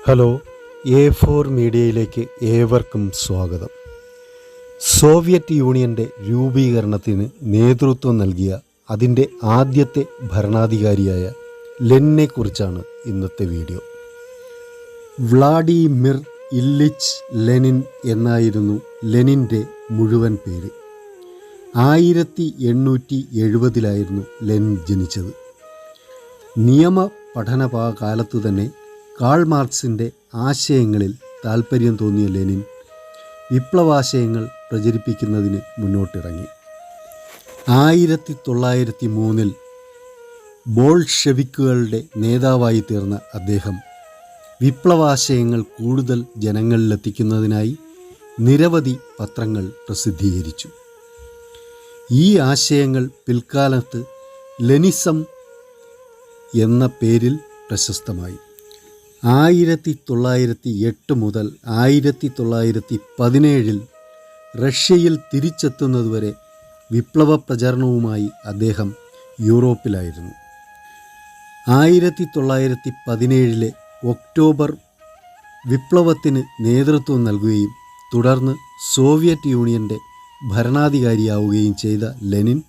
Hello, A4 മീഡിയയിലേക്ക് ഏവർക്കും സ്വാഗതം. സോവിയറ്റ് യൂണിയൻ്റെ രൂപീകരണത്തിന് നേതൃത്വം നൽകിയ അതിൻ്റെ ആദ്യത്തെ ഭരണാധികാരിയായ ലെനിനെക്കുറിച്ചാണ് ഇന്നത്തെ വീഡിയോ. വ്ളാഡിമിർ ഇല്ലിച്ച് ലെനിൻ എന്നായിരുന്നു ലെനിൻ്റെ മുഴുവൻ പേര്. 1870 ലെനിൻ ജനിച്ചത്. നിയമ പഠന കാലത്തു തന്നെ കാൾ മാർക്സിൻ്റെ ആശയങ്ങളിൽ താൽപ്പര്യം തോന്നിയ ലെനിൻ വിപ്ലവാശയങ്ങൾ പ്രചരിപ്പിക്കുന്നതിന് മുന്നോട്ടിറങ്ങി. 1903 ബോൾഷെവിക്കുകളുടെ നേതാവായി തീർന്ന അദ്ദേഹം വിപ്ലവാശയങ്ങൾ കൂടുതൽ ജനങ്ങളിലെത്തിക്കുന്നതിനായി നിരവധി പത്രങ്ങൾ പ്രസിദ്ധീകരിച്ചു. ഈ ആശയങ്ങൾ പിൽക്കാലത്ത് ലെനിസം എന്ന പേരിൽ പ്രശസ്തമായി. 1908 മുതൽ 1917 റഷ്യയിൽ തിരിച്ചെത്തുന്നതുവരെ വിപ്ലവ പ്രചരണവുമായി അദ്ദേഹം യൂറോപ്പിലായിരുന്നു. 1917 ഒക്ടോബർ വിപ്ലവത്തിന് നേതൃത്വം നൽകുകയും തുടർന്ന് സോവിയറ്റ് യൂണിയൻ്റെ ഭരണാധികാരിയാവുകയും ചെയ്ത ലെനിൻ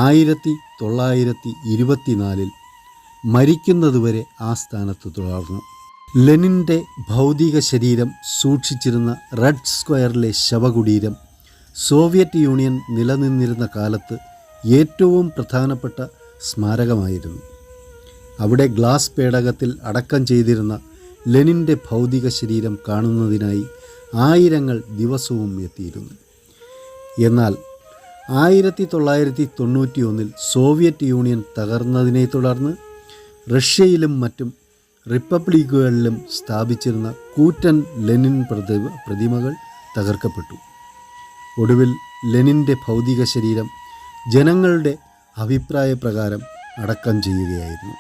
1924 മരിക്കുന്നതുവരെ ആ സ്ഥാനത്ത് തുടർന്നു. ലെനിൻ്റെ ഭൗതിക ശരീരം സൂക്ഷിച്ചിരുന്ന റെഡ് സ്ക്വയറിലെ ശവകുടീരം സോവിയറ്റ് യൂണിയൻ നിലനിന്നിരുന്ന കാലത്ത് ഏറ്റവും പ്രധാനപ്പെട്ട സ്മാരകമായിരുന്നു. അവിടെ ഗ്ലാസ് പേടകത്തിൽ അടക്കം ചെയ്തിരുന്ന ലെനിൻ്റെ ഭൗതിക ശരീരം കാണുന്നതിനായി ആയിരങ്ങൾ ദിവസവും എത്തിയിരുന്നു. എന്നാൽ 1991 സോവിയറ്റ് യൂണിയൻ തകർന്നതിനെ തുടർന്ന് റഷ്യയിലും മറ്റും റിപ്പബ്ലിക്കുകളിലും സ്ഥാപിച്ചിരുന്ന കൂറ്റൻ ലെനിൻ പ്രതിമകൾ തകർക്കപ്പെട്ടു. ഒടുവിൽ ലെനിൻ്റെ ഭൗതിക ശരീരം ജനങ്ങളുടെ അഭിപ്രായപ്രകാരം അടക്കം ചെയ്യുകയായിരുന്നു.